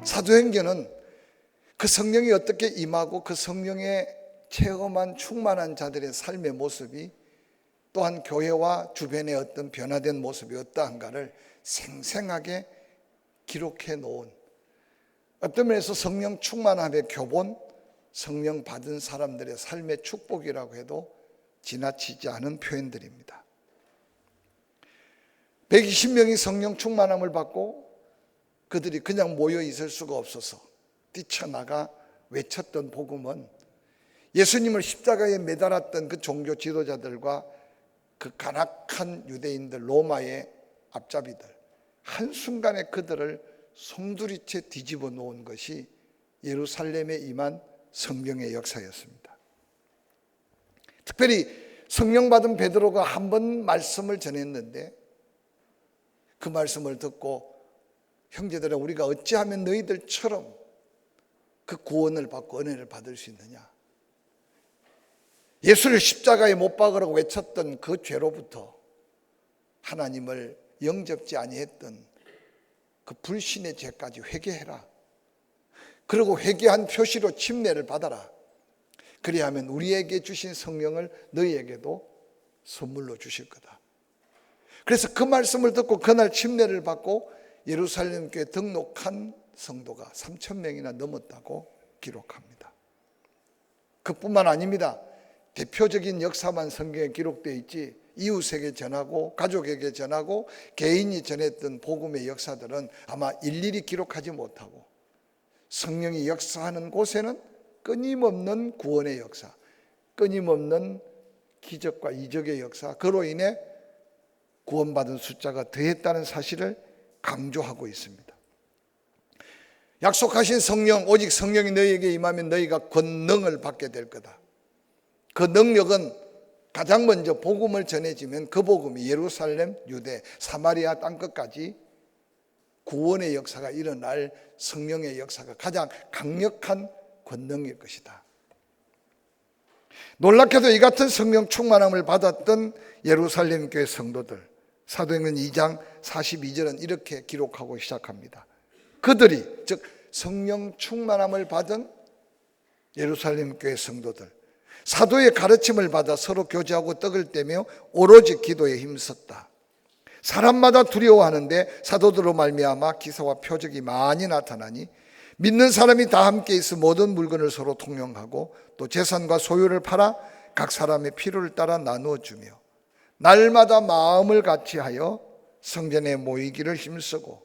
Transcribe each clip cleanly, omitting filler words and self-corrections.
사도행전은 그 성령이 어떻게 임하고 그 성령의 체험한 충만한 자들의 삶의 모습이 또한 교회와 주변의 어떤 변화된 모습이 어떠한가를 생생하게 기록해 놓은, 어떤 면에서 성령 충만함의 교본, 성령 받은 사람들의 삶의 축복이라고 해도 지나치지 않은 표현들입니다. 120명이 성령 충만함을 받고 그들이 그냥 모여 있을 수가 없어서 뛰쳐나가 외쳤던 복음은 예수님을 십자가에 매달았던 그 종교 지도자들과 그 간악한 유대인들, 로마의 앞잡이들, 한순간에 그들을 송두리째 뒤집어 놓은 것이 예루살렘에 임한 성령의 역사였습니다. 특별히 성령 받은 베드로가 한 번 말씀을 전했는데 그 말씀을 듣고 형제들아, 우리가 어찌하면 너희들처럼 그 구원을 받고 은혜를 받을 수 있느냐. 예수를 십자가에 못 박으라고 외쳤던 그 죄로부터 하나님을 영접지 아니했던 그 불신의 죄까지 회개해라. 그리고 회개한 표시로 침례를 받아라. 그리하면 우리에게 주신 성령을 너희에게도 선물로 주실 거다. 그래서 그 말씀을 듣고 그날 침례를 받고 예루살렘 교회에 등록한 성도가 3,000명이나 넘었다고 기록합니다. 그뿐만 아닙니다. 대표적인 역사만 성경에 기록되어 있지 이웃에게 전하고 가족에게 전하고 개인이 전했던 복음의 역사들은 아마 일일이 기록하지 못하고, 성령이 역사하는 곳에는 끊임없는 구원의 역사, 끊임없는 기적과 이적의 역사, 그로 인해 구원받은 숫자가 더했다는 사실을 강조하고 있습니다. 약속하신 성령, 오직 성령이 너희에게 임하면 너희가 권능을 받게 될 거다. 그 능력은 가장 먼저 복음을 전해지면 그 복음이 예루살렘, 유대, 사마리아 땅끝까지 구원의 역사가 일어날 성령의 역사가 가장 강력한 권능일 것이다. 놀랍게도 이 같은 성령 충만함을 받았던 예루살렘 교회 성도들, 사도행전 2장 42절은 이렇게 기록하고 시작합니다. 그들이, 즉 성령 충만함을 받은 예루살렘 교회 성도들, 사도의 가르침을 받아 서로 교제하고 떡을 떼며 오로지 기도에 힘썼다. 사람마다 두려워하는데 사도들로 말미암아 기사와 표적이 많이 나타나니 믿는 사람이 다 함께 있어 모든 물건을 서로 통용하고 또 재산과 소유를 팔아 각 사람의 필요를 따라 나누어 주며 날마다 마음을 같이하여 성전에 모이기를 힘쓰고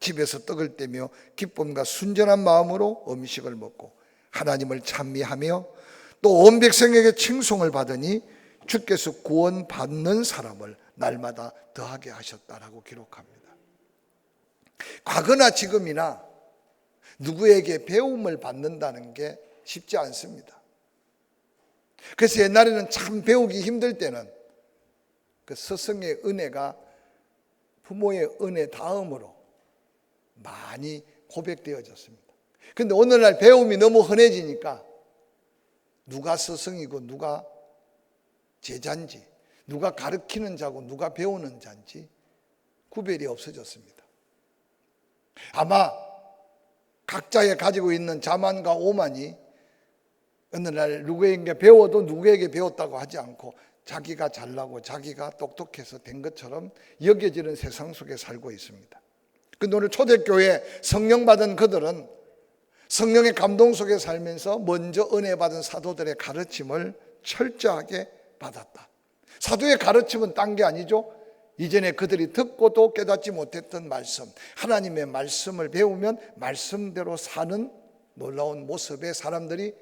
집에서 떡을 떼며 기쁨과 순전한 마음으로 음식을 먹고 하나님을 찬미하며 또 온 백성에게 칭송을 받으니 주께서 구원받는 사람을 날마다 더하게 하셨다라고 기록합니다. 과거나 지금이나 누구에게 배움을 받는다는 게 쉽지 않습니다. 그래서 옛날에는 참 배우기 힘들 때는 그 스승의 은혜가 부모의 은혜 다음으로 많이 고백되어졌습니다. 그런데 오늘날 배움이 너무 흔해지니까 누가 스승이고 누가 제자인지, 누가 가르치는 자고 누가 배우는 자인지 구별이 없어졌습니다. 아마 각자의 가지고 있는 자만과 오만이 어느 날 누구에게 배워도 누구에게 배웠다고 하지 않고 자기가 잘나고 자기가 똑똑해서 된 것처럼 여겨지는 세상 속에 살고 있습니다. 근데 오늘 초대교회 성령 받은 그들은 성령의 감동 속에 살면서 먼저 은혜 받은 사도들의 가르침을 철저하게 받았다. 사도의 가르침은 딴 게 아니죠. 이전에 그들이 듣고도 깨닫지 못했던 말씀, 하나님의 말씀을 배우면 말씀대로 사는 놀라운 모습의 사람들이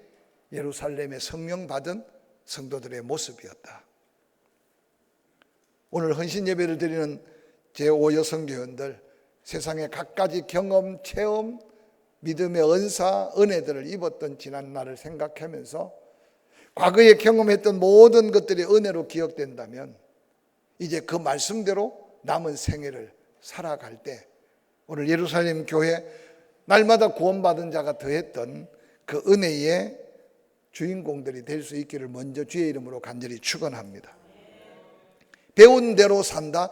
예루살렘의 성령 받은 성도들의 모습이었다. 오늘 헌신 예배를 드리는 제5 여성교회원들, 세상의 갖가지 경험, 체험, 믿음의 은사, 은혜들을 입었던 지난 날을 생각하면서 과거에 경험했던 모든 것들이 은혜로 기억된다면 이제 그 말씀대로 남은 생애를 살아갈 때 오늘 예루살렘 교회 날마다 구원받은 자가 더했던 그 은혜의 주인공들이 될 수 있기를 먼저 주의 이름으로 간절히 축원합니다. 배운 대로 산다,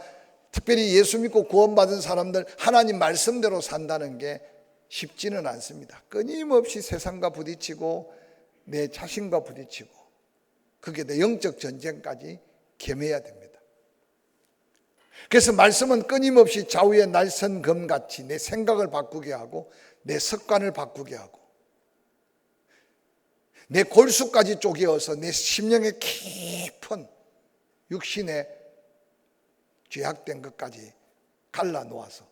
특별히 예수 믿고 구원받은 사람들 하나님 말씀대로 산다는 게 쉽지는 않습니다. 끊임없이 세상과 부딪히고 내 자신과 부딪히고 그게 내 영적 전쟁까지 겸해야 됩니다. 그래서 말씀은 끊임없이 좌우의 날선 검같이 내 생각을 바꾸게 하고 내 습관을 바꾸게 하고 내 골수까지 쪼개어서 내 심령의 깊은 육신에 죄악된 것까지 갈라놓아서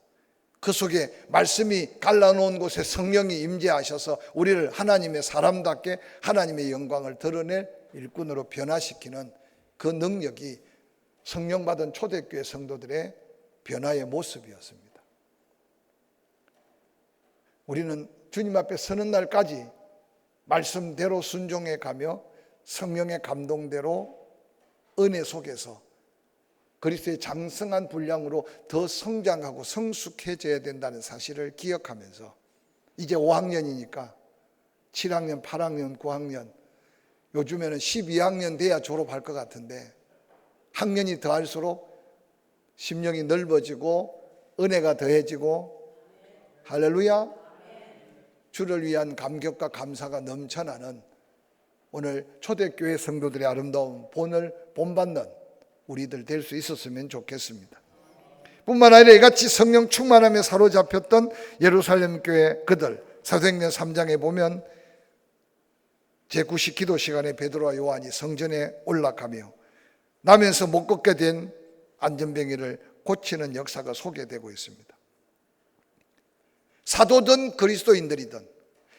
그 속에 말씀이 갈라놓은 곳에 성령이 임재하셔서 우리를 하나님의 사람답게 하나님의 영광을 드러낼 일꾼으로 변화시키는 그 능력이 성령 받은 초대교회 성도들의 변화의 모습이었습니다. 우리는 주님 앞에 서는 날까지 말씀대로 순종해 가며 성령의 감동대로 은혜 속에서 그리스도의 장성한 분량으로 더 성장하고 성숙해져야 된다는 사실을 기억하면서 이제 5학년이니까 7학년, 8학년, 9학년 요즘에는 12학년 돼야 졸업할 것 같은데 학년이 더할수록 심령이 넓어지고 은혜가 더해지고 할렐루야 주를 위한 감격과 감사가 넘쳐나는 오늘 초대교회 성도들의 아름다운 본을 본받는 우리들 될 수 있었으면 좋겠습니다. 뿐만 아니라 이같이 성령 충만함에 사로잡혔던 예루살렘 교회 그들 사도행전 3장에 보면 제9식 기도 시간에 베드로와 요한이 성전에 올라가며 나면서 못 걷게 된 안전병이를 고치는 역사가 소개되고 있습니다. 사도든 그리스도인들이든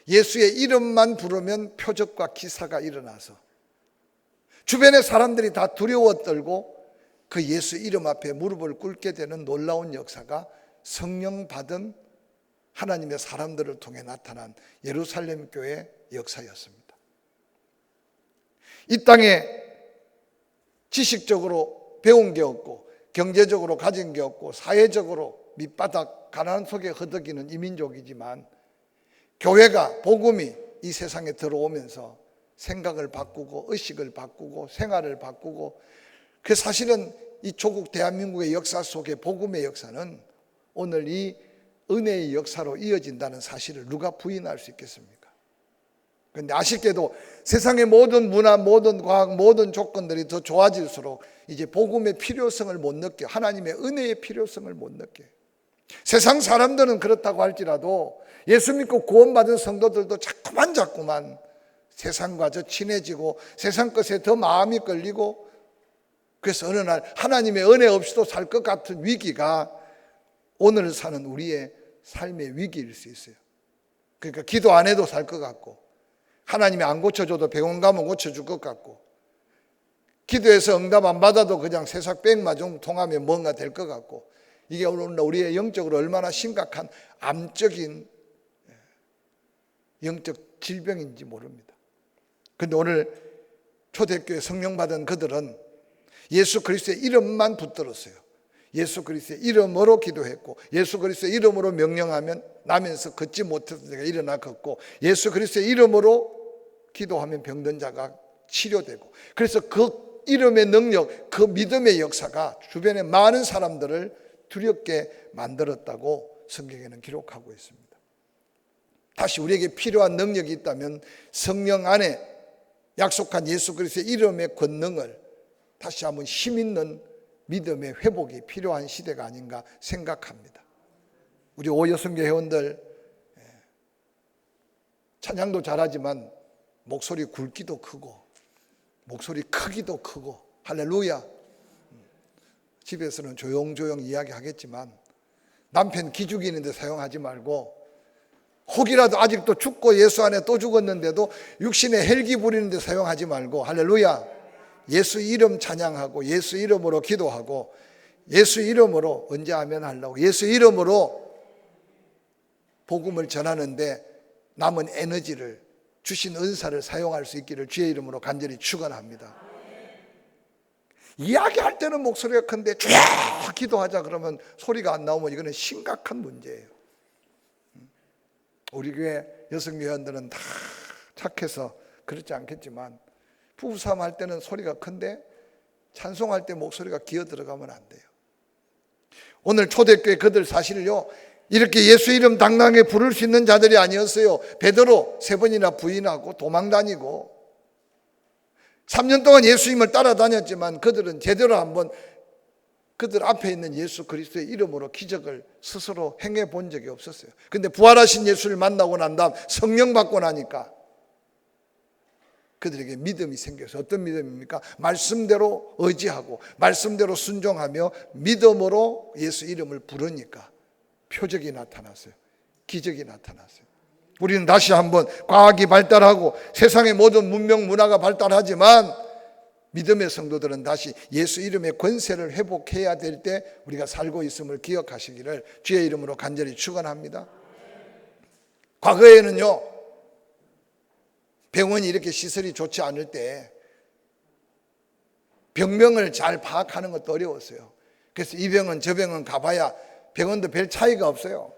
예수의 이름만 부르면 표적과 기사가 일어나서 주변의 사람들이 다 두려워 떨고 그 예수 이름 앞에 무릎을 꿇게 되는 놀라운 역사가 성령 받은 하나님의 사람들을 통해 나타난 예루살렘 교회 역사였습니다. 이 땅에 지식적으로 배운 게 없고 경제적으로 가진 게 없고 사회적으로 밑바닥 가난 속에 허덕이는 이민족이지만 교회가 복음이 이 세상에 들어오면서 생각을 바꾸고 의식을 바꾸고 생활을 바꾸고 그 사실은 이 조국 대한민국의 역사 속에 복음의 역사는 오늘 이 은혜의 역사로 이어진다는 사실을 누가 부인할 수 있겠습니까? 그런데 아쉽게도 세상의 모든 문화, 모든 과학, 모든 조건들이 더 좋아질수록 이제 복음의 필요성을 못 느껴 하나님의 은혜의 필요성을 못 느껴 세상 사람들은 그렇다고 할지라도 예수 믿고 구원받은 성도들도 자꾸만 세상과 더 친해지고 세상 것에 더 마음이 끌리고 그래서 어느 날 하나님의 은혜 없이도 살 것 같은 위기가 오늘 사는 우리의 삶의 위기일 수 있어요. 그러니까 기도 안 해도 살 것 같고 하나님이 안 고쳐줘도 병원 가면 고쳐줄 것 같고 기도해서 응답 안 받아도 그냥 세상 뺑마중 통하면 뭔가 될 것 같고 이게 오늘 우리의 영적으로 얼마나 심각한 암적인 영적 질병인지 모릅니다. 그런데 오늘 초대교회 성령 받은 그들은 예수 그리스도의 이름만 붙들었어요. 예수 그리스도의 이름으로 기도했고 예수 그리스도의 이름으로 명령하면 나면서 걷지 못했던 자가 일어나 걷고 예수 그리스도의 이름으로 기도하면 병든 자가 치료되고 그래서 그 이름의 능력, 그 믿음의 역사가 주변의 많은 사람들을 두렵게 만들었다고 성경에는 기록하고 있습니다. 다시 우리에게 필요한 능력이 있다면 성령 안에 약속한 예수 그리스도의 이름의 권능을 다시 한번 힘 있는 믿음의 회복이 필요한 시대가 아닌가 생각합니다. 우리 오여성교 회원들 찬양도 잘하지만 목소리 굵기도 크고 목소리 크기도 크고 할렐루야. 집에서는 조용조용 이야기하겠지만 남편 기죽이는데 사용하지 말고 혹이라도 아직도 죽고 예수 안에 또 죽었는데도 육신에 헬기 부리는데 사용하지 말고 할렐루야. 예수 이름 찬양하고 예수 이름으로 기도하고 예수 이름으로 언제 아멘 하려고 예수 이름으로 복음을 전하는데 남은 에너지를 주신 은사를 사용할 수 있기를 주의 이름으로 간절히 축원합니다. 이야기할 때는 목소리가 큰데 쫙 기도하자 그러면 소리가 안 나오면 이거는 심각한 문제예요. 우리 교회 여성교회원들은 다 착해서 그렇지 않겠지만 부부싸움 할 때는 소리가 큰데 찬송할 때 목소리가 기어 들어가면 안 돼요. 오늘 초대교회 그들 사실요 이렇게 예수 이름 당당하게 부를 수 있는 자들이 아니었어요. 베드로 3번이나 부인하고 도망다니고 3년 동안 예수님을 따라다녔지만 그들은 제대로 한번 그들 앞에 있는 예수 그리스도의 이름으로 기적을 스스로 행해 본 적이 없었어요. 근데 부활하신 예수를 만나고 난 다음 성령 받고 나니까 그들에게 믿음이 생겨서, 어떤 믿음입니까? 말씀대로 의지하고 말씀대로 순종하며 믿음으로 예수 이름을 부르니까 표적이 나타났어요. 기적이 나타났어요. 우리는 다시 한번 과학이 발달하고 세상의 모든 문명 문화가 발달하지만 믿음의 성도들은 다시 예수 이름의 권세를 회복해야 될 때 우리가 살고 있음을 기억하시기를 주의 이름으로 간절히 축원합니다. 과거에는요, 병원이 이렇게 시설이 좋지 않을 때 병명을 잘 파악하는 것도 어려웠어요. 그래서 이 병은 저 병은 가봐야 병원도 별 차이가 없어요.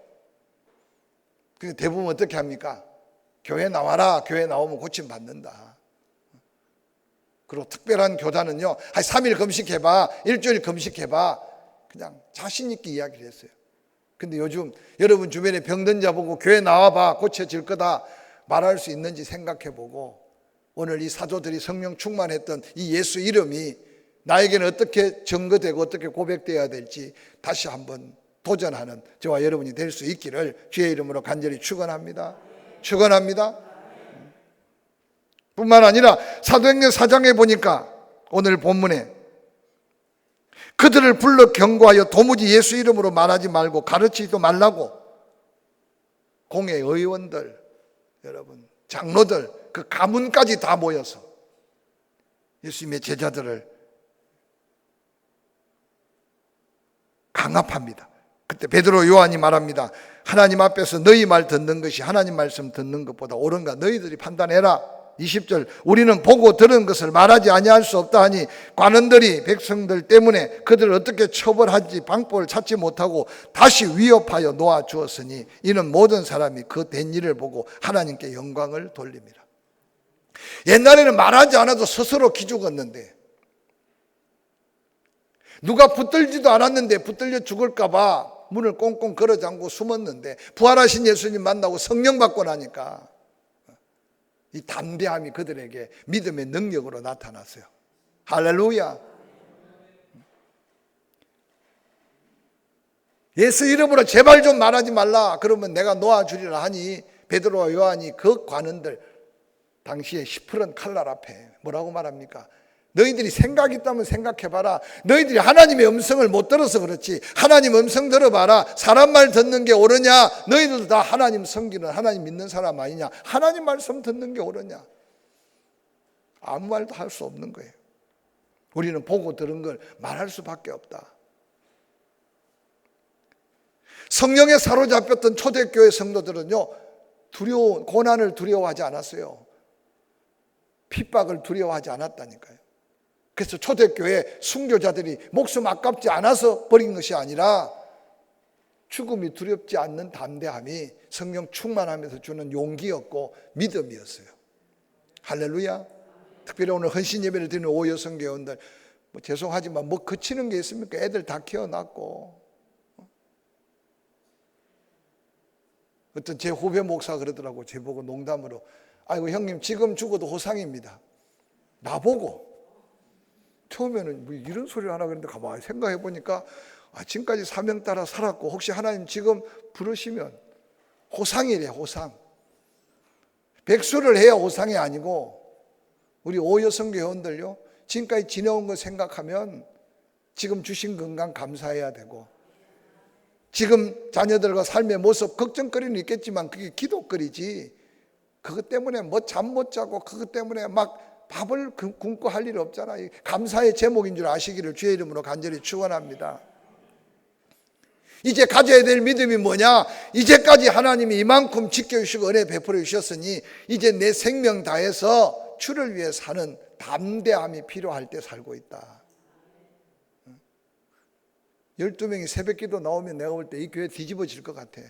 그래서 대부분 어떻게 합니까? 교회 나와라. 교회 나오면 고침 받는다. 그리고 특별한 교단은요, 3일 금식해봐, 일주일 금식해봐, 그냥 자신 있게 이야기를 했어요. 근데 요즘 여러분 주변에 병든 자 보고 교회 나와봐, 고쳐질 거다 말할 수 있는지 생각해보고, 오늘 이 사도들이 성령 충만했던 이 예수 이름이 나에게는 어떻게 증거되고 어떻게 고백되어야 될지 다시 한번 도전하는 저와 여러분이 될 수 있기를 주의 이름으로 간절히 축원합니다. 축원합니다. 뿐만 아니라 사도행전 4장에 보니까 오늘 본문에 그들을 불러 경고하여 도무지 예수 이름으로 말하지 말고 가르치지도 말라고 공회 의원들, 여러분 장로들, 그 가문까지 다 모여서 예수님의 제자들을 강압합니다. 그때 베드로 요한이 말합니다. 하나님 앞에서 너희 말 듣는 것이 하나님 말씀 듣는 것보다 옳은가 너희들이 판단해라. 20절, 우리는 보고 들은 것을 말하지 아니할 수 없다 하니 관원들이 백성들 때문에 그들을 어떻게 처벌하지 방법을 찾지 못하고 다시 위협하여 놓아 주었으니 이는 모든 사람이 그 된 일을 보고 하나님께 영광을 돌립니다. 옛날에는 말하지 않아도 스스로 기죽었는데, 누가 붙들지도 않았는데 붙들려 죽을까 봐 문을 꽁꽁 걸어 잠고 숨었는데 부활하신 예수님 만나고 성령 받고 나니까 이 담대함이 그들에게 믿음의 능력으로 나타났어요. 할렐루야. 예수 이름으로 제발 좀 말하지 말라. 그러면 내가 놓아주리라 하니 베드로와 요한이 그 관원들, 당시에 시프런 칼날 앞에 뭐라고 말합니까? 너희들이 생각 있다면 생각해봐라. 너희들이 하나님의 음성을 못 들어서 그렇지, 하나님 음성 들어봐라. 사람 말 듣는 게 옳으냐? 너희들도 다 하나님 섬기는, 하나님 믿는 사람 아니냐? 하나님 말씀 듣는 게 옳으냐? 아무 말도 할 수 없는 거예요. 우리는 보고 들은 걸 말할 수밖에 없다. 성령에 사로잡혔던 초대교회 성도들은요, 고난을 두려워하지 않았어요. 핍박을 두려워하지 않았다니까요. 그래서 초대교회 순교자들이 목숨 아깝지 않아서 버린 것이 아니라 죽음이 두렵지 않는 담대함이 성령 충만하면서 주는 용기였고 믿음이었어요. 할렐루야. 특별히 오늘 헌신 예배를 드리는 오여성 교원들, 죄송하지만 그치는 게 있습니까? 애들 다 키워놨고. 어떤 제 후배 목사 그러더라고. 제보고 농담으로, 아이고 형님 지금 죽어도 호상입니다. 나보고. 처음에는 뭐 이런 소리를 하나 그랬는데 가만히 생각해 보니까 지금까지 사명 따라 살았고 혹시 하나님 지금 부르시면 호상이래. 호상. 백수를 해야 호상이 아니고, 우리 오여성 교원들요, 지금까지 지내온 거 생각하면 지금 주신 건강 감사해야 되고, 지금 자녀들과 삶의 모습 걱정거리는 있겠지만 그게 기도거리지, 그것 때문에 잠 못 자고 그것 때문에 막 밥을 굶고 할 일 없잖아. 감사의 제목인 줄 아시기를 주의 이름으로 간절히 축원합니다. 이제 가져야 될 믿음이 뭐냐? 이제까지 하나님이 이만큼 지켜주시고 은혜 베풀어 주셨으니 이제 내 생명 다해서 주를 위해 사는 담대함이 필요할 때 살고 있다. 12명이 새벽기도 나오면 내가 볼 때 이 교회 뒤집어질 것 같아.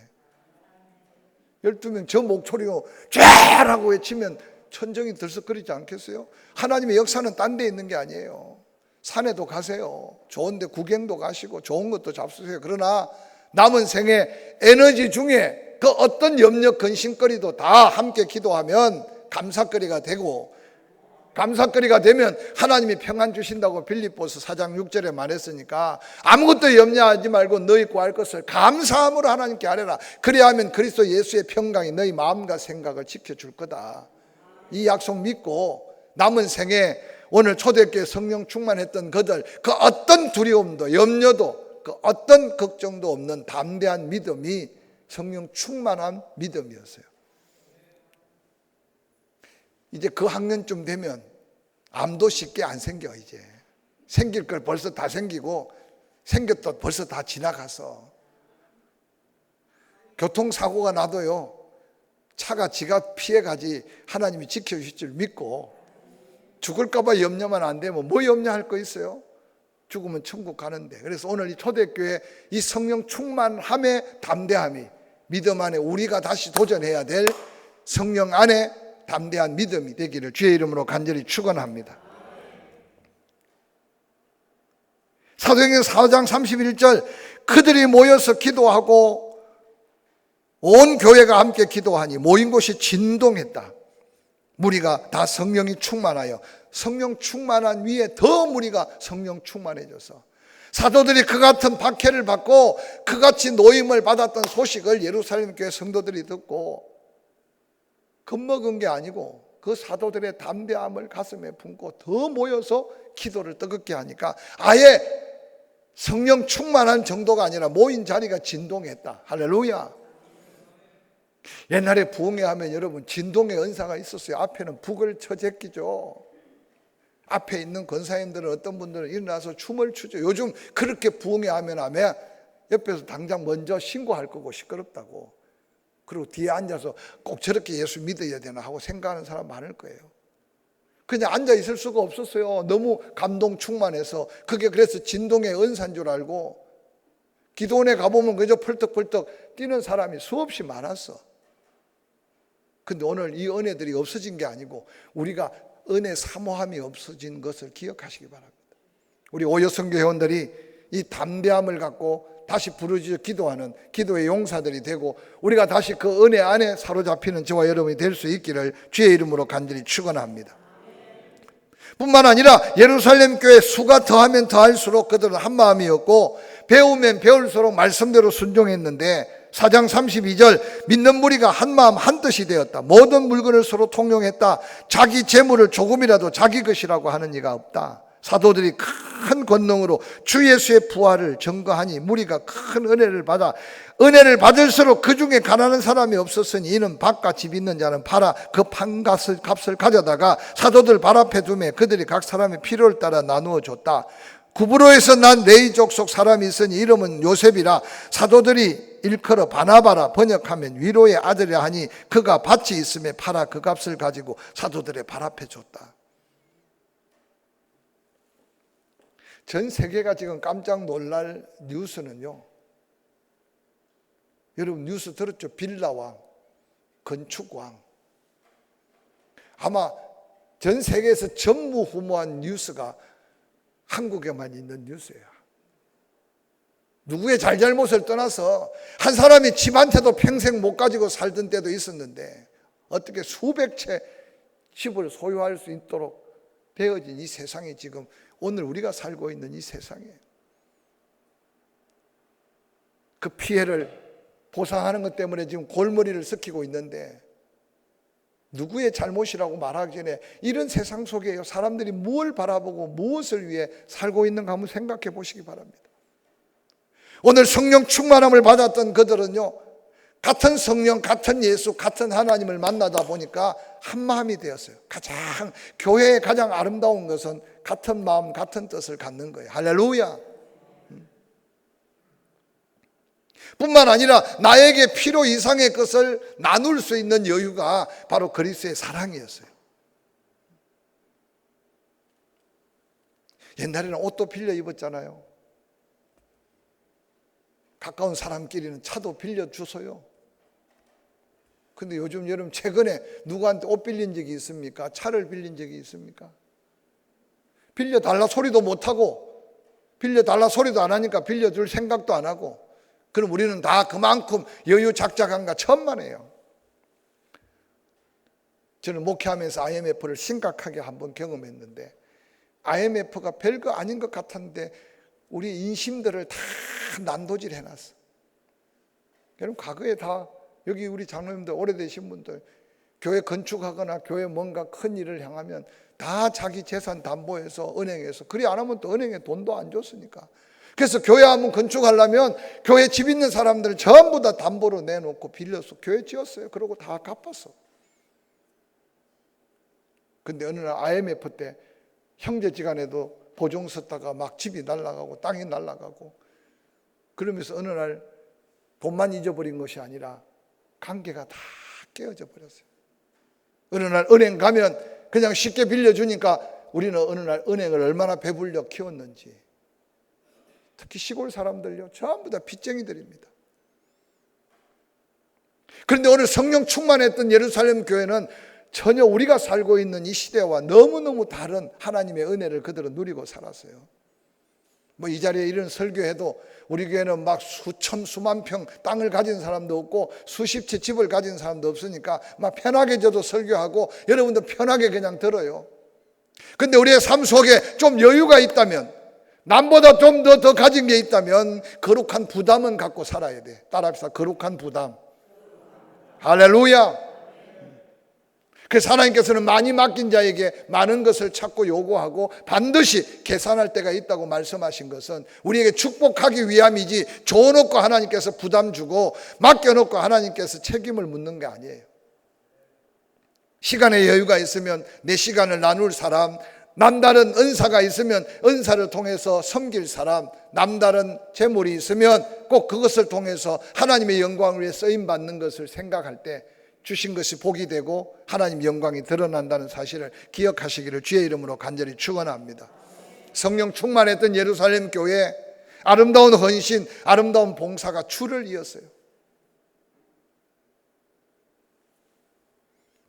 12명 저 목소리로 쫙하고 외치면 천정이 들썩거리지 않겠어요? 하나님의 역사는 딴 데 있는 게 아니에요. 산에도 가세요. 좋은 데 구경도 가시고 좋은 것도 잡수세요. 그러나 남은 생의 에너지 중에 그 어떤 염려 근심거리도 다 함께 기도하면 감사거리가 되고, 감사거리가 되면 하나님이 평안 주신다고 빌립보서 4장 6절에 말했으니까 아무것도 염려하지 말고 너희 구할 것을 감사함으로 하나님께 아뢰라. 그래야 하면 그리스도 예수의 평강이 너희 마음과 생각을 지켜줄 거다. 이 약속 믿고 남은 생에 오늘 초대교회 성령 충만했던 그들, 그 어떤 두려움도 염려도 그 어떤 걱정도 없는 담대한 믿음이 성령 충만한 믿음이었어요. 이제 그 학년쯤 되면 암도 쉽게 안 생겨. 이제 생길 걸 벌써 다 생기고 생겼다 벌써 다 지나가서, 교통사고가 나도요 차가 지가 피해가지 하나님이 지켜주실 줄 믿고, 죽을까 봐 염려만 안 되면 뭐 염려할 거 있어요? 죽으면 천국 가는데. 그래서 오늘 이 초대교회 이 성령 충만함의 담대함이 믿음 안에 우리가 다시 도전해야 될 성령 안에 담대한 믿음이 되기를 주의 이름으로 간절히 축원합니다. 사도행전 4장 31절, 그들이 모여서 기도하고 온 교회가 함께 기도하니 모인 곳이 진동했다. 무리가 다 성령이 충만하여, 성령 충만한 위에 더 무리가 성령 충만해져서 사도들이 그 같은 박해를 받고 그같이 노임을 받았던 소식을 예루살렘 교회 성도들이 듣고 겁먹은 게 아니고 그 사도들의 담대함을 가슴에 품고 더 모여서 기도를 뜨겁게 하니까 아예 성령 충만한 정도가 아니라 모인 자리가 진동했다. 할렐루야. 옛날에 부흥회 하면 여러분 진동의 은사가 있었어요. 앞에는 북을 쳐 제끼죠. 앞에 있는 권사님들은 어떤 분들은 일어나서 춤을 추죠. 요즘 그렇게 부흥회 하면 옆에서 당장 먼저 신고할 거고 시끄럽다고. 그리고 뒤에 앉아서 꼭 저렇게 예수 믿어야 되나 하고 생각하는 사람 많을 거예요. 그냥 앉아 있을 수가 없었어요. 너무 감동 충만해서. 그게 그래서 진동의 은사인 줄 알고, 기도원에 가보면 그저 펄떡펄떡 뛰는 사람이 수없이 많았어. 근데 오늘 이 은혜들이 없어진 게 아니고 우리가 은혜 사모함이 없어진 것을 기억하시기 바랍니다. 우리 오여성교 회원들이 이 담대함을 갖고 다시 부르짖어 기도하는 기도의 용사들이 되고, 우리가 다시 그 은혜 안에 사로잡히는 저와 여러분이 될 수 있기를 주의 이름으로 간절히 축원합니다. 뿐만 아니라 예루살렘 교회 수가 더하면 더할수록 그들은 한 마음이었고 배우면 배울수록 말씀대로 순종했는데, 4장 32절, 믿는 무리가 한 마음 한 뜻이 되었다. 모든 물건을 서로 통용했다. 자기 재물을 조금이라도 자기 것이라고 하는 이가 없다. 사도들이 큰 권능으로 주 예수의 부활을 증거하니 무리가 큰 은혜를 받아, 은혜를 받을수록 그 중에 가난한 사람이 없었으니 이는 밭과 집 있는 자는 팔아 그 판값을 가져다가 사도들 발 앞에 두매 그들이 각 사람의 필요를 따라 나누어 줬다. 구브로에서 난 레위 족속 사람이 있으니 이름은 요셉이라. 사도들이 일컬어 바나바라 번역하면 위로의 아들이라 하니 그가 밭이 있음에 팔아 그 값을 가지고 사도들의 발 앞에 줬다. 전 세계가 지금 깜짝 놀랄 뉴스는요, 여러분 뉴스 들었죠? 빌라왕, 건축왕. 아마 전 세계에서 전무후무한 뉴스가 한국에만 있는 뉴스예요. 누구의 잘잘못을 떠나서 한 사람이 집 한 채도 평생 못 가지고 살던 때도 있었는데 어떻게 수백 채 집을 소유할 수 있도록 되어진 이 세상이 지금 오늘 우리가 살고 있는 이 세상이에요. 그 피해를 보상하는 것 때문에 지금 골머리를 썩히고 있는데, 누구의 잘못이라고 말하기 전에 이런 세상 속에 사람들이 무엇을 바라보고 무엇을 위해 살고 있는가 한번 생각해 보시기 바랍니다. 오늘 성령 충만함을 받았던 그들은요, 같은 성령, 같은 예수, 같은 하나님을 만나다 보니까 한 마음이 되었어요. 교회의 가장 아름다운 것은 같은 마음, 같은 뜻을 갖는 거예요. 할렐루야. 뿐만 아니라 나에게 필요 이상의 것을 나눌 수 있는 여유가 바로 그리스도의 사랑이었어요. 옛날에는 옷도 빌려 입었잖아요. 가까운 사람끼리는 차도 빌려주세요. 근데 요즘 여러분 최근에 누구한테 옷 빌린 적이 있습니까? 차를 빌린 적이 있습니까? 빌려달라 소리도 못하고 빌려달라 소리도 안 하니까 빌려줄 생각도 안 하고 그럼 우리는 다 그만큼 여유작작한가 천만에요. 저는 목회하면서 IMF를 심각하게 한번 경험했는데 IMF가 별거 아닌 것 같았는데 우리 인심들을 다 난도질 해놨어. 여러분 과거에 다 여기 우리 장로님들 오래되신 분들 교회 건축하거나 교회 뭔가 큰 일을 향하면 다 자기 재산 담보해서 은행에서 그리 안 하면 또 은행에 돈도 안 줬으니까 그래서 교회 한번 건축하려면 교회 집 있는 사람들 전부 다 담보로 내놓고 빌려서 교회 지었어요. 그러고 다 갚았어. 근데 어느 날 IMF 때 형제지간에도 보증 썼다가 막 집이 날아가고 땅이 날아가고 그러면서 어느 날 돈만 잊어버린 것이 아니라 관계가 다 깨어져 버렸어요. 어느 날 은행 가면 그냥 쉽게 빌려주니까 우리는 어느 날 은행을 얼마나 배불려 키웠는지 특히 시골 사람들요 전부 다 빚쟁이들입니다. 그런데 오늘 성령 충만했던 예루살렘 교회는 전혀 우리가 살고 있는 이 시대와 너무너무 다른 하나님의 은혜를 그들은 누리고 살았어요. 뭐 이 자리에 이런 설교해도 우리 교회는 막 수천 수만 평 땅을 가진 사람도 없고 수십 채 집을 가진 사람도 없으니까 막 편하게 저도 설교하고 여러분도 편하게 그냥 들어요. 근데 우리의 삶 속에 좀 여유가 있다면 남보다 좀 더 가진 게 있다면 거룩한 부담은 갖고 살아야 돼. 따라합시다. 거룩한 부담. 할렐루야. 그래서 하나님께서는 많이 맡긴 자에게 많은 것을 찾고 요구하고 반드시 계산할 때가 있다고 말씀하신 것은 우리에게 축복하기 위함이지 줘놓고 하나님께서 부담 주고 맡겨놓고 하나님께서 책임을 묻는 게 아니에요. 시간의 여유가 있으면 내 시간을 나눌 사람, 남다른 은사가 있으면 은사를 통해서 섬길 사람, 남다른 재물이 있으면 꼭 그것을 통해서 하나님의 영광을 위해 쓰임받는 것을 생각할 때 주신 것이 복이 되고 하나님 영광이 드러난다는 사실을 기억하시기를 주의 이름으로 간절히 축원합니다. 성령 충만했던 예루살렘 교회 아름다운 헌신, 아름다운 봉사가 줄을 이었어요.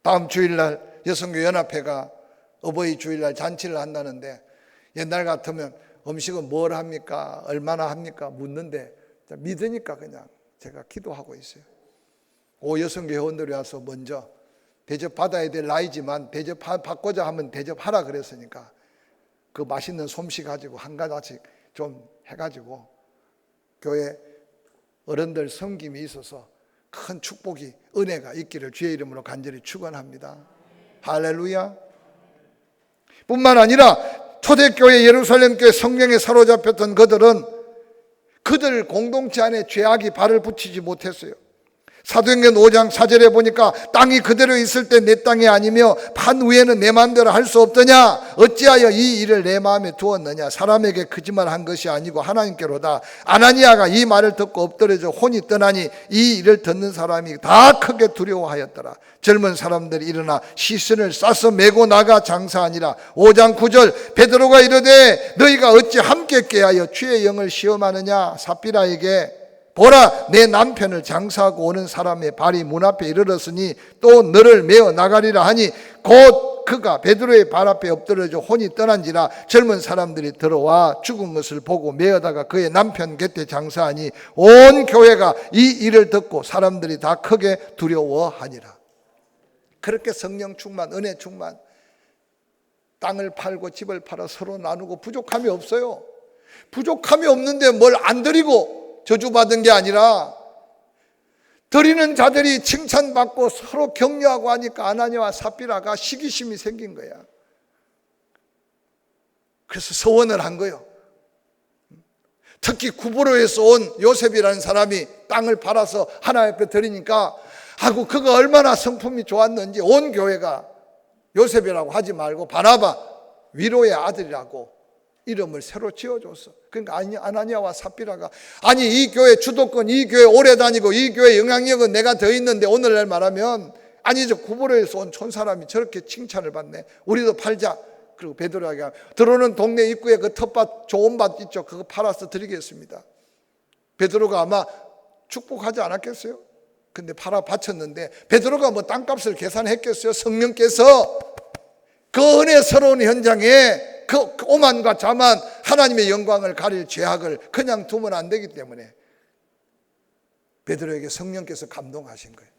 다음 주일날 여성교 연합회가 어버이 주일날 잔치를 한다는데 옛날 같으면 음식은 뭘 합니까? 얼마나 합니까? 묻는데 믿으니까 그냥 제가 기도하고 있어요. 여성교 회원들이 와서 먼저 대접받아야 될 나이지만 대접받고자 하면 대접하라 그랬으니까 그 맛있는 솜씨 가지고 한 가지씩 좀 해가지고 교회 어른들 섬김이 있어서 큰 축복이 은혜가 있기를 주의 이름으로 간절히 축원합니다. 할렐루야. 뿐만 아니라 초대교회 예루살렘교회 성령에 사로잡혔던 그들은 그들 공동체 안에 죄악이 발을 붙이지 못했어요. 사도행전 5장 4절에 보니까 땅이 그대로 있을 때 내 땅이 아니며 판 위에는 내 마음대로 할 수 없더냐 어찌하여 이 일을 내 마음에 두었느냐 사람에게 거짓말한 것이 아니고 하나님께로다. 아나니아가 이 말을 듣고 엎드려져 혼이 떠나니 이 일을 듣는 사람이 다 크게 두려워하였더라. 젊은 사람들이 일어나 시선을 싸서 메고 나가 장사하니라. 5장 9절 베드로가 이르되 너희가 어찌 함께 깨하여 주의 영을 시험하느냐. 삽비라에게 보라 내 남편을 장사하고 오는 사람의 발이 문 앞에 이르렀으니 또 너를 메어 나가리라 하니 곧 그가 베드로의 발 앞에 엎드려져 혼이 떠난지라. 젊은 사람들이 들어와 죽은 것을 보고 메어다가 그의 남편 곁에 장사하니 온 교회가 이 일을 듣고 사람들이 다 크게 두려워하니라. 그렇게 성령 충만, 은혜 충만, 땅을 팔고 집을 팔아 서로 나누고 부족함이 없어요. 부족함이 없는데 뭘 안 드리고 저주받은 게 아니라 드리는 자들이 칭찬받고 서로 격려하고 하니까 아나니아와 삽비라가 시기심이 생긴 거야. 그래서 서원을 한 거예요. 특히 구브로에서 온 요셉이라는 사람이 땅을 팔아서 하나님 앞에 드리니까 하고 그가 얼마나 성품이 좋았는지 온 교회가 요셉이라고 하지 말고 바나바 위로의 아들이라고 이름을 새로 지어줬어. 그러니까 아나니아와 삽비라가 아니 이 교회 주도권, 이 교회 오래 다니고 이 교회 영향력은 내가 더 있는데 오늘날 말하면 아니 저 구브로에서 온 촌사람이 저렇게 칭찬을 받네. 우리도 팔자. 그리고 베드로에게 들어오는 동네 입구에 그 텃밭 좋은 밭 있죠. 그거 팔아서 드리겠습니다. 베드로가 아마 축복하지 않았겠어요? 근데 팔아 바쳤는데 베드로가 뭐 땅값을 계산했겠어요? 성령께서 그 은혜스러운 현장에 그 오만과 자만 하나님의 영광을 가릴 죄악을 그냥 두면 안 되기 때문에 베드로에게 성령께서 감동하신 거예요.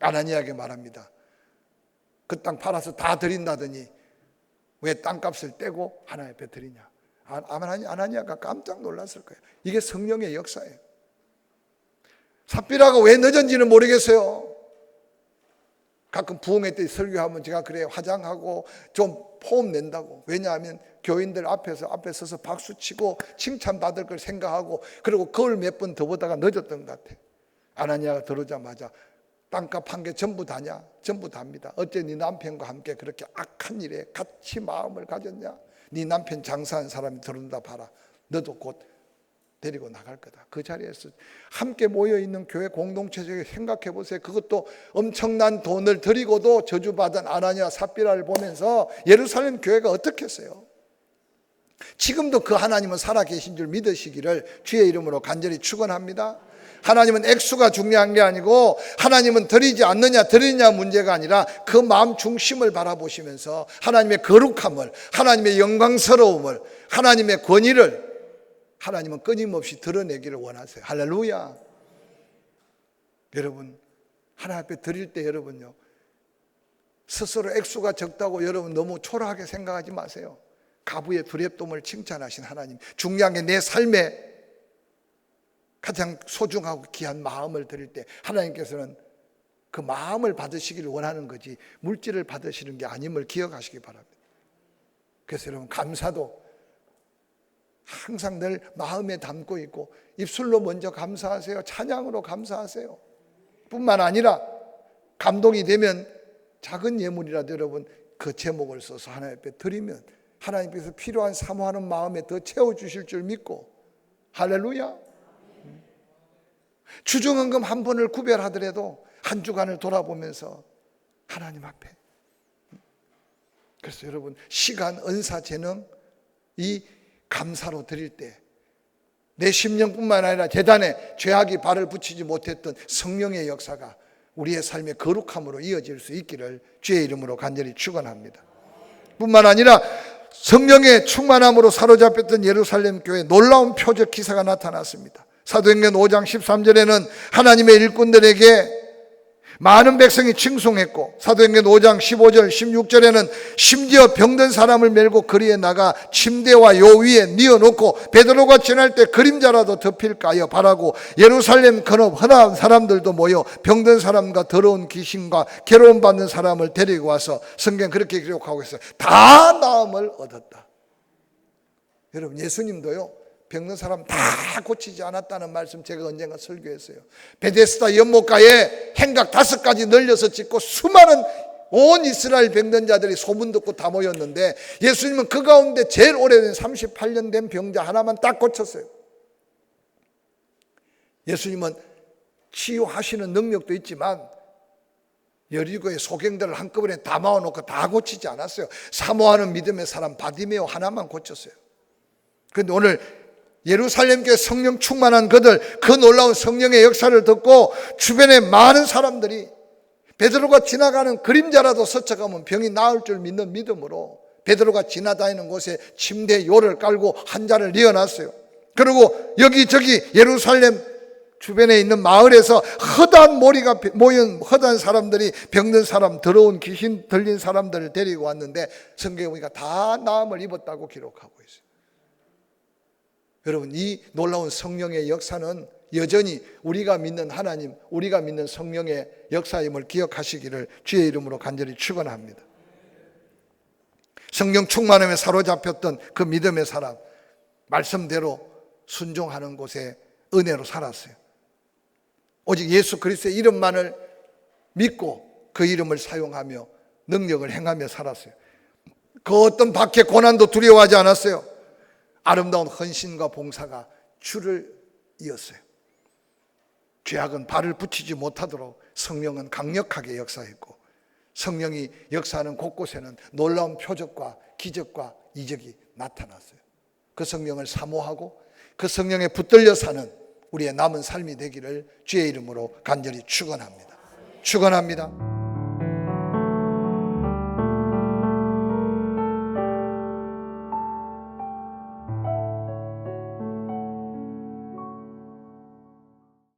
아나니아에게 말합니다. 그 땅 팔아서 다 드린다더니 왜 땅값을 떼고 하나님 앞에 드리냐. 아나니아가 깜짝 놀랐을 거예요. 이게 성령의 역사예요. 삽비라가 왜 늦은지는 모르겠어요. 가끔 부흥회 때 설교하면 제가 그래요. 화장하고 좀 폼 낸다고. 왜냐하면 교인들 앞에 서서 박수치고 칭찬받을 걸 생각하고, 그리고 거울 몇 번 더 보다가 늦었던 것 같아요. 아나니아가 들어오자마자 땅값 한 게 전부 다냐? 전부 답니다. 어째 네 남편과 함께 그렇게 악한 일에 같이 마음을 가졌냐? 네 남편 장사한 사람이 들어온다 봐라. 너도 곧 데리고 나갈 거다. 그 자리에서 함께 모여있는 교회 공동체 중에 생각해 보세요. 그것도 엄청난 돈을 들이고도 저주받은 아나니아 삽비라를 보면서 예루살렘 교회가 어떻겠어요? 지금도 그 하나님은 살아계신 줄 믿으시기를 주의 이름으로 간절히 축원합니다. 하나님은 액수가 중요한 게 아니고, 하나님은 드리지 않느냐 드리느냐 문제가 아니라 그 마음 중심을 바라보시면서 하나님의 거룩함을, 하나님의 영광스러움을, 하나님의 권위를 하나님은 끊임없이 드러내기를 원하세요. 할렐루야. 여러분, 하나님 앞에 드릴 때 여러분요, 스스로 액수가 적다고 여러분 너무 초라하게 생각하지 마세요. 가부의 두렵돔을 칭찬하신 하나님, 중요한 게 내 삶에 가장 소중하고 귀한 마음을 드릴 때 하나님께서는 그 마음을 받으시기를 원하는 거지 물질을 받으시는 게 아님을 기억하시기 바랍니다. 그래서 여러분, 감사도 항상 늘 마음에 담고 있고, 입술로 먼저 감사하세요. 찬양으로 감사하세요. 뿐만 아니라 감동이 되면 작은 예물이라도 여러분 그 제목을 써서 하나님 앞에 드리면 하나님께서 필요한 사모하는 마음에 더 채워주실 줄 믿고, 할렐루야. 주중헌금 한 번을 구별하더라도 한 주간을 돌아보면서 하나님 앞에, 그래서 여러분 시간, 은사, 재능 이 감사로 드릴 때 내 심령뿐만 아니라 재단에 죄악이 발을 붙이지 못했던 성령의 역사가 우리의 삶의 거룩함으로 이어질 수 있기를 주의 이름으로 간절히 축원합니다. 뿐만 아니라 성령의 충만함으로 사로잡혔던 예루살렘 교회에 놀라운 표적 기사가 나타났습니다. 사도행전 5장 13절에는 하나님의 일꾼들에게 많은 백성이 칭송했고, 사도행전 5장 15절 16절에는 심지어 병든 사람을 메고 거리에 나가 침대와 요 위에 뉘어놓고 베드로가 지날 때 그림자라도 덮일까 하여 바라고, 예루살렘 근업 흔한 사람들도 모여 병든 사람과 더러운 귀신과 괴로움 받는 사람을 데리고 와서, 성경 그렇게 기록하고 있어요. 다 나음을 얻었다. 여러분, 예수님도요 병든 사람 다 고치지 않았다는 말씀 제가 언젠가 설교했어요. 베데스다 연못가에 행각 5가지 널려서 짓고 수많은 온 이스라엘 병든 자들이 소문 듣고 다 모였는데, 예수님은 그 가운데 제일 오래된 38년 된 병자 하나만 딱 고쳤어요. 예수님은 치유하시는 능력도 있지만 여리고의 소경들을 한꺼번에 다 모아놓고 다 고치지 않았어요. 사모하는 믿음의 사람 바디메오 하나만 고쳤어요. 그런데 오늘 예루살렘 교회 성령 충만한 그들, 그 놀라운 성령의 역사를 듣고 주변에 많은 사람들이 베드로가 지나가는 그림자라도 스쳐가면 병이 나을 줄 믿는 믿음으로 베드로가 지나다니는 곳에 침대 요를 깔고 환자를 뉘어놨어요. 그리고 여기저기 예루살렘 주변에 있는 마을에서 허다한 머리가 모인 허다한 사람들이 병든 사람, 더러운 귀신 들린 사람들을 데리고 왔는데 성경에 보니까 다 나음을 입었다고 기록하고 있어요. 여러분, 이 놀라운 성령의 역사는 여전히 우리가 믿는 하나님, 우리가 믿는 성령의 역사임을 기억하시기를 주의 이름으로 간절히 축원합니다. 성령 충만함에 사로잡혔던 그 믿음의 사람, 말씀대로 순종하는 곳에 은혜로 살았어요. 오직 예수 그리스도의 이름만을 믿고 그 이름을 사용하며 능력을 행하며 살았어요. 그 어떤 밖의 고난도 두려워하지 않았어요. 아름다운 헌신과 봉사가 줄을 이었어요. 죄악은 발을 붙이지 못하도록 성령은 강력하게 역사했고, 성령이 역사하는 곳곳에는 놀라운 표적과 기적과 이적이 나타났어요. 그 성령을 사모하고 그 성령에 붙들려 사는 우리의 남은 삶이 되기를 주의 이름으로 간절히 축원합니다. 축원합니다.